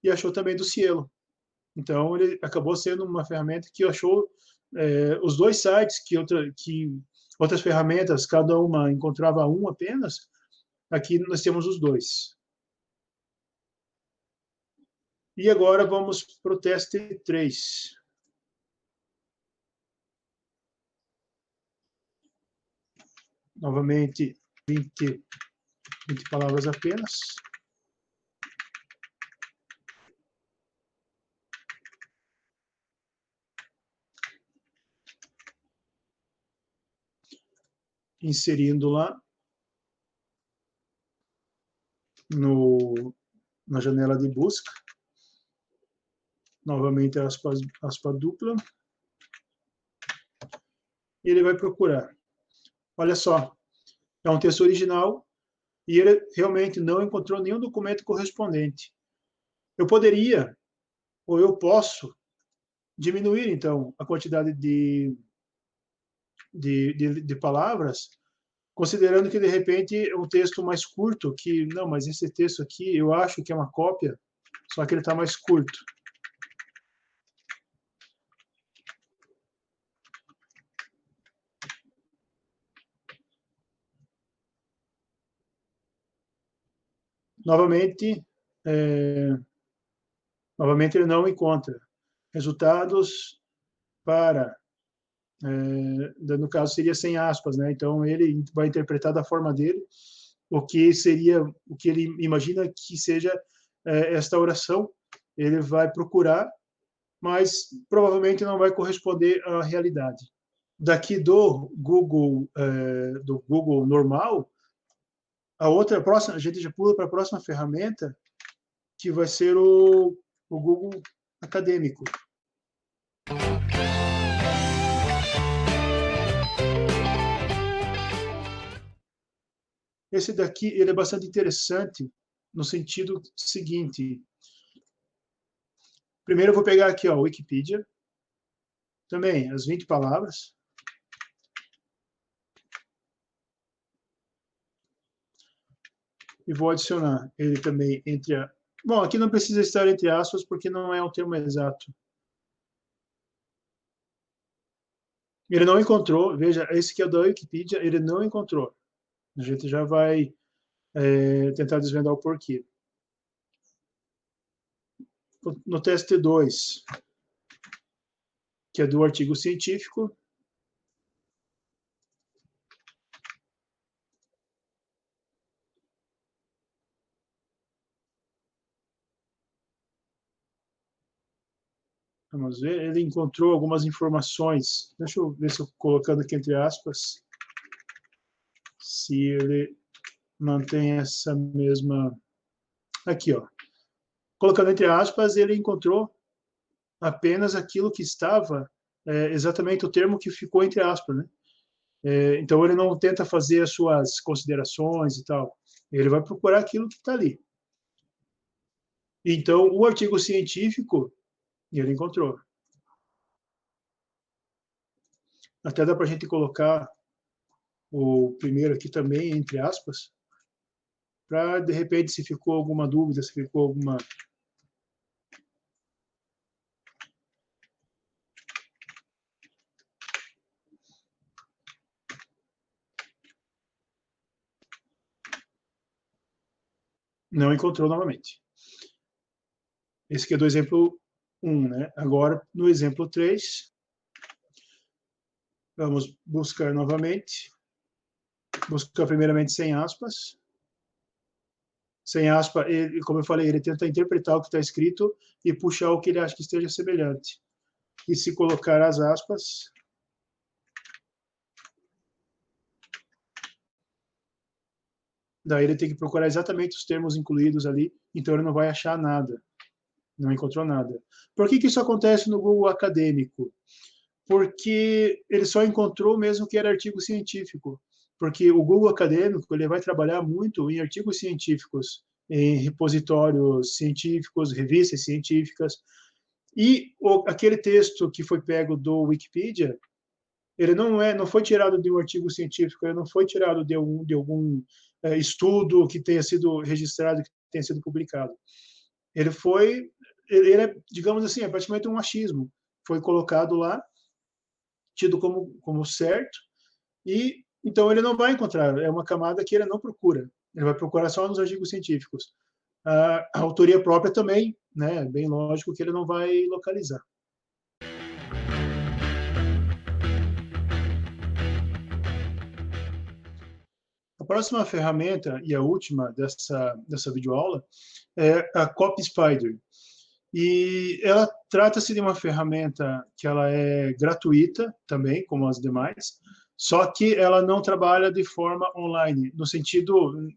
e achou também do Cielo. Então, ele acabou sendo uma ferramenta que achou os dois sites que outras ferramentas, cada uma encontrava um apenas, aqui nós temos os dois. E agora vamos para o teste 3. Novamente, 20 palavras apenas. Inserindo lá na janela de busca. Novamente, aspa dupla. E ele vai procurar. Olha só, é um texto original e ele realmente não encontrou nenhum documento correspondente. Eu poderia, ou eu posso, diminuir, então, a quantidade de palavras, considerando que, de repente, é um texto mais curto, que, não, mas esse texto aqui, eu acho que é uma cópia, só que ele está mais curto. Novamente, novamente ele não encontra resultados para, no caso seria sem aspas, né? Então ele vai interpretar da forma dele o que seria, o que ele imagina que seja esta oração. Ele vai procurar, mas provavelmente não vai corresponder à realidade. Daqui do Google normal, a próxima, a gente já pula para a próxima ferramenta, que vai ser o Google Acadêmico. Esse daqui ele é bastante interessante no sentido seguinte. Primeiro eu vou pegar aqui, ó, a Wikipedia, também as 20 palavras. E vou adicionar ele também entre a... Bom, aqui não precisa estar entre aspas, porque não é um termo exato. Ele não encontrou, veja, esse que é o da Wikipedia, ele não encontrou. A gente já vai tentar desvendar o porquê. No teste 2, que é do artigo científico, vamos ver, ele encontrou algumas informações. Deixa eu ver se eu colocando aqui entre aspas, se ele mantém essa mesma... Aqui, ó. Colocando entre aspas, ele encontrou apenas aquilo que estava, exatamente o termo que ficou entre aspas, né? Então, ele não tenta fazer as suas considerações e tal. Ele vai procurar aquilo que está ali. Então, o artigo científico, ele encontrou. Até dá para a gente colocar o primeiro aqui também, entre aspas, para, de repente, se ficou alguma dúvida, se ficou alguma... Não encontrou novamente. Esse aqui é do exemplo 1, né? Agora, no exemplo 3, vamos buscar novamente. Buscar primeiramente sem aspas. Sem aspas, ele, como eu falei, ele tenta interpretar o que está escrito e puxar o que ele acha que esteja semelhante. E se colocar as aspas, daí ele tem que procurar exatamente os termos incluídos ali, então ele não vai achar nada. Não encontrou nada. Por que isso acontece no Google Acadêmico? Porque ele só encontrou mesmo que era artigo científico. Porque o Google Acadêmico ele vai trabalhar muito em artigos científicos, em repositórios científicos, revistas científicas. E aquele texto que foi pego do Wikipedia, ele não foi tirado de um artigo científico, ele não foi tirado de algum estudo que tenha sido registrado, que tenha sido publicado. Ele é, digamos assim, é praticamente um achismo. Foi colocado lá, tido como certo, e então ele não vai encontrar, é uma camada que ele não procura. Ele vai procurar só nos artigos científicos. A autoria própria também, né, bem lógico que ele não vai localizar. A próxima ferramenta, e a última dessa videoaula, é a CopySpider. E ela trata-se de uma ferramenta que ela é gratuita também, como as demais, só que ela não trabalha de forma online, no sentido,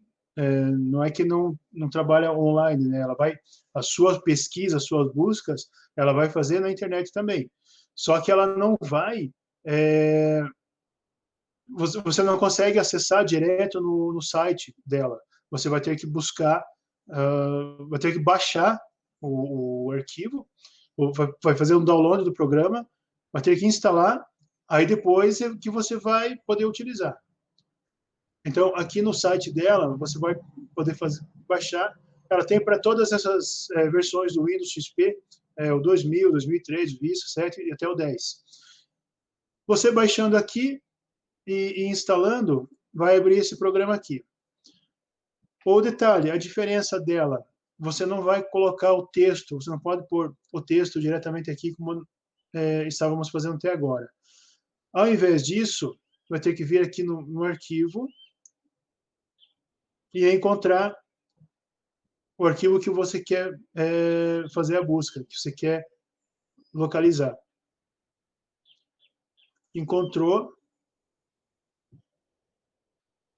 não é que não trabalha online, né? Ela vai, as suas pesquisas, as suas buscas, ela vai fazer na internet também. Só que ela não vai, você não consegue acessar direto no site dela. Você vai ter que buscar, vai ter que baixar o arquivo, vai fazer um download do programa, vai ter que instalar, aí depois é que você vai poder utilizar. Então, aqui no site dela, você vai poder baixar. Ela tem para todas essas versões do Windows XP, o 2000, 2003, Vista, 7 e até o 10. Você baixando aqui e instalando, vai abrir esse programa aqui. O detalhe, a diferença dela, você não vai colocar o texto, você não pode pôr o texto diretamente aqui como estávamos fazendo até agora. Ao invés disso, vai ter que vir aqui no arquivo e encontrar o arquivo que você quer fazer a busca, que você quer localizar. Encontrou.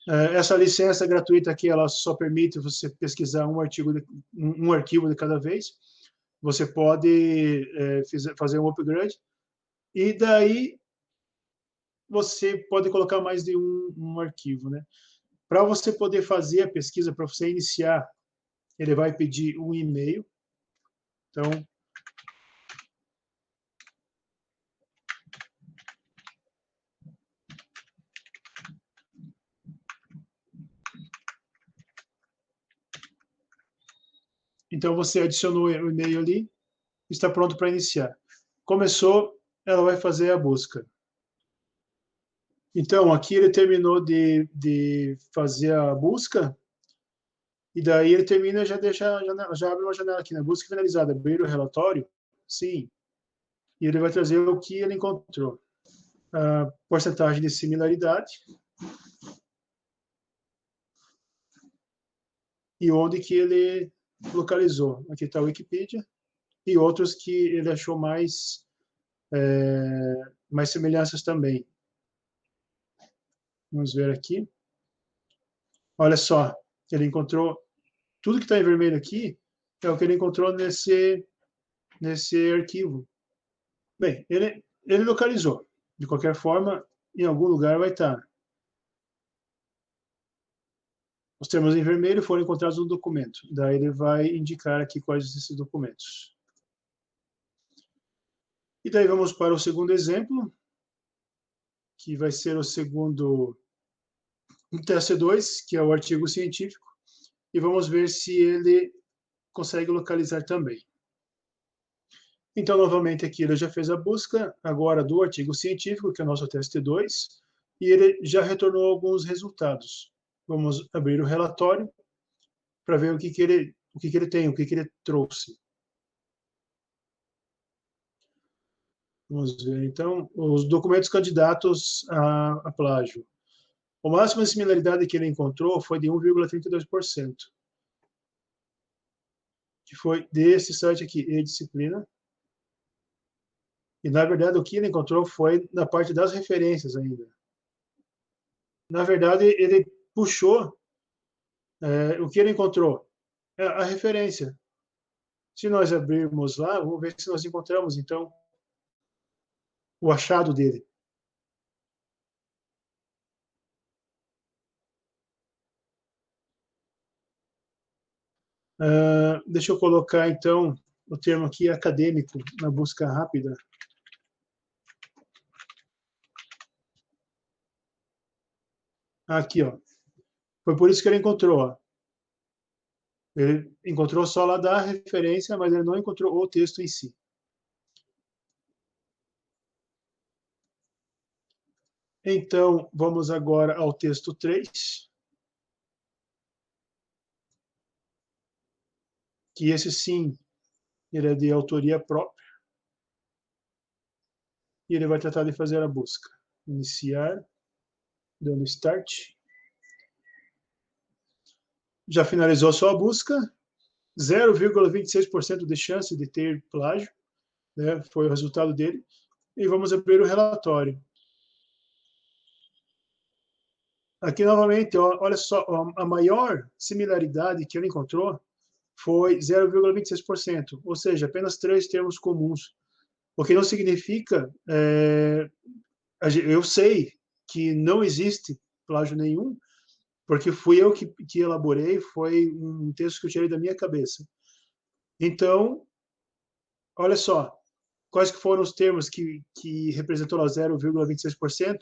Essa licença gratuita aqui, ela só permite você pesquisar um arquivo de cada vez. Você pode fazer um upgrade. E daí, você pode colocar mais de um arquivo, né? Para você poder fazer a pesquisa, para você iniciar, ele vai pedir um e-mail. Então, você adicionou o e-mail ali, está pronto para iniciar. Começou, ela vai fazer a busca. Então, aqui ele terminou de fazer a busca, e daí ele termina, já abre uma janela aqui, né? Busca finalizada, abrir o relatório, sim. E ele vai trazer o que ele encontrou. A porcentagem de similaridade, e onde que ele localizou. Aqui está a Wikipedia, e outros que ele achou mais semelhanças também. Vamos ver aqui. Olha só, ele encontrou tudo que está em vermelho aqui é o que ele encontrou nesse arquivo. Bem, ele localizou. De qualquer forma, em algum lugar vai estar. Os termos em vermelho foram encontrados no documento. Daí ele vai indicar aqui quais esses documentos. E daí vamos para o segundo exemplo, que vai ser o segundo TC2, que é o artigo científico. e vamos ver se ele consegue localizar também. Então, novamente, aqui ele já fez a busca, agora do artigo científico, que é o nosso teste 2, e ele já retornou alguns resultados. Vamos abrir o relatório para ver o que ele tem, o que ele trouxe. Vamos ver, então, os documentos candidatos a plágio. A máxima similaridade que ele encontrou foi de 1,32%, que foi desse site aqui, e-disciplina. E, na verdade, o que ele encontrou foi na parte das referências ainda. Na verdade, ele puxou o que ele encontrou? A referência. Se nós abrirmos lá, vamos ver se nós encontramos, então, o achado dele. Deixa eu colocar, então, o termo aqui acadêmico na busca rápida. Aqui, ó. Foi por isso que ele encontrou, ó. Ele encontrou só lá da referência, mas ele não encontrou o texto em si. Então, vamos agora ao texto 3, que esse sim, ele é de autoria própria. E ele vai tratar de fazer a busca. Iniciar, dando Start. Já finalizou a sua busca, 0,26% de chance de ter plágio, né? Foi o resultado dele. E vamos abrir o relatório. Aqui, novamente, ó, olha só, a maior similaridade que ele encontrou foi 0,26%, ou seja, apenas 3 termos comuns. O que não significa, eu sei que não existe plágio nenhum, porque fui eu que elaborei, foi um texto que eu tirei da minha cabeça. Então, olha só, quais que foram os termos que representou lá 0,26%,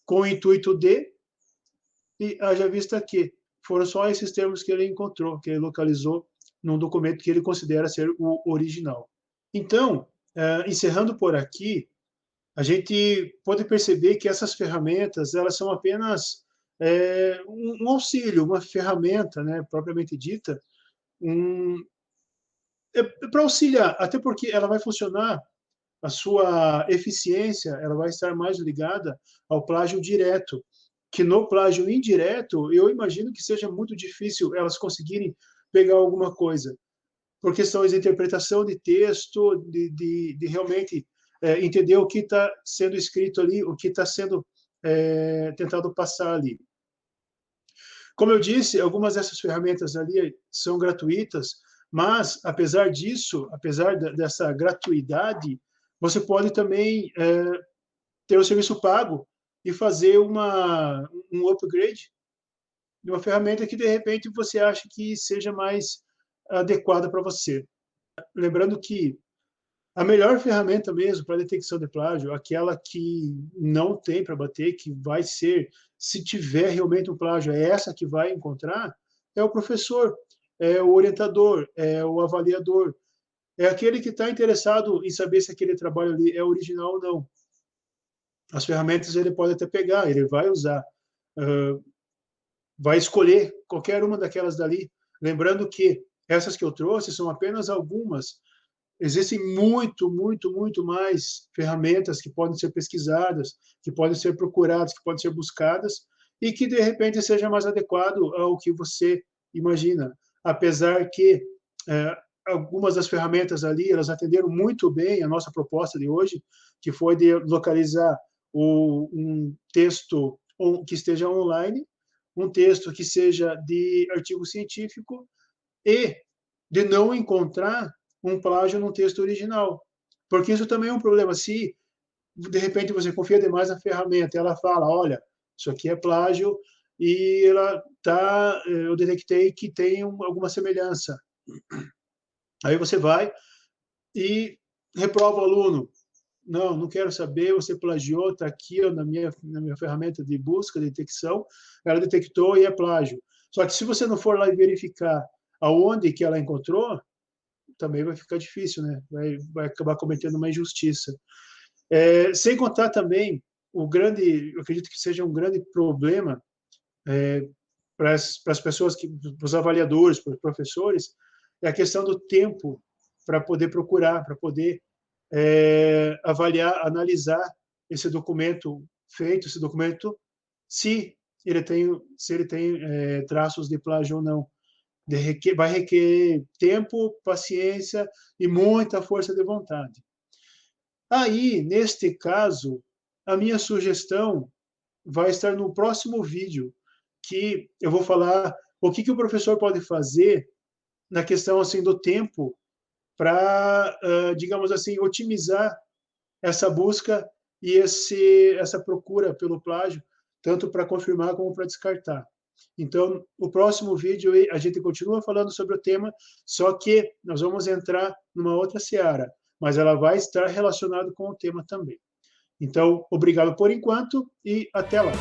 com o intuito de, e haja vista que foram só esses termos que ele encontrou, que ele localizou num documento que ele considera ser o original. Então, encerrando por aqui, a gente pode perceber que essas ferramentas, elas são apenas um auxílio, uma ferramenta, né, propriamente dita, para auxiliar, até porque ela vai funcionar, a sua eficiência, ela vai estar mais ligada ao plágio direto, que no plágio indireto, eu imagino que seja muito difícil elas conseguirem pegar alguma coisa, por questões de interpretação de texto, de realmente entender o que está sendo escrito ali, o que está sendo tentado passar ali. Como eu disse, algumas dessas ferramentas ali são gratuitas, mas, apesar disso, apesar dessa gratuidade, você pode também ter o serviço pago e fazer um upgrade de uma ferramenta que, de repente, você acha que seja mais adequada para você. Lembrando que a melhor ferramenta mesmo para detecção de plágio, aquela que não tem para bater, que vai ser, se tiver realmente um plágio, é essa que vai encontrar, é o professor, é o orientador, é o avaliador, é aquele que está interessado em saber se aquele trabalho ali é original ou não. As ferramentas ele pode até pegar, ele vai usar, vai escolher qualquer uma daquelas dali, lembrando que essas que eu trouxe são apenas algumas. Existem muito mais ferramentas que podem ser pesquisadas, que podem ser procuradas, que podem ser buscadas, e que, de repente, seja mais adequado ao que você imagina. Apesar que algumas das ferramentas ali, elas atenderam muito bem a nossa proposta de hoje, que foi de localizar um texto que esteja online, um texto que seja de artigo científico, e de não encontrar um plágio no texto original. Porque isso também é um problema. Se, de repente, você confia demais na ferramenta, ela fala, olha, isso aqui é plágio, e eu detectei que tem alguma semelhança. Aí você vai e reprova o aluno. Não quero saber, você plagiou, está aqui ó, na minha ferramenta de busca, de detecção, ela detectou e é plágio. Só que se você não for lá e verificar aonde que ela encontrou, também vai ficar difícil, né? Vai acabar cometendo uma injustiça. Sem contar também eu acredito que seja um grande problema para as pessoas, para os avaliadores, para os professores, é a questão do tempo para poder procurar, para poder avaliar, analisar esse documento feito, esse documento, se ele tem traços de plágio ou não. Vai requerer tempo, paciência e muita força de vontade. Aí, neste caso, a minha sugestão vai estar no próximo vídeo, que eu vou falar o que o professor pode fazer na questão assim do tempo para, digamos assim, otimizar essa busca e essa procura pelo plágio, tanto para confirmar como para descartar. Então, o próximo vídeo a gente continua falando sobre o tema, só que nós vamos entrar numa outra seara, mas ela vai estar relacionada com o tema também. Então, obrigado por enquanto e até lá.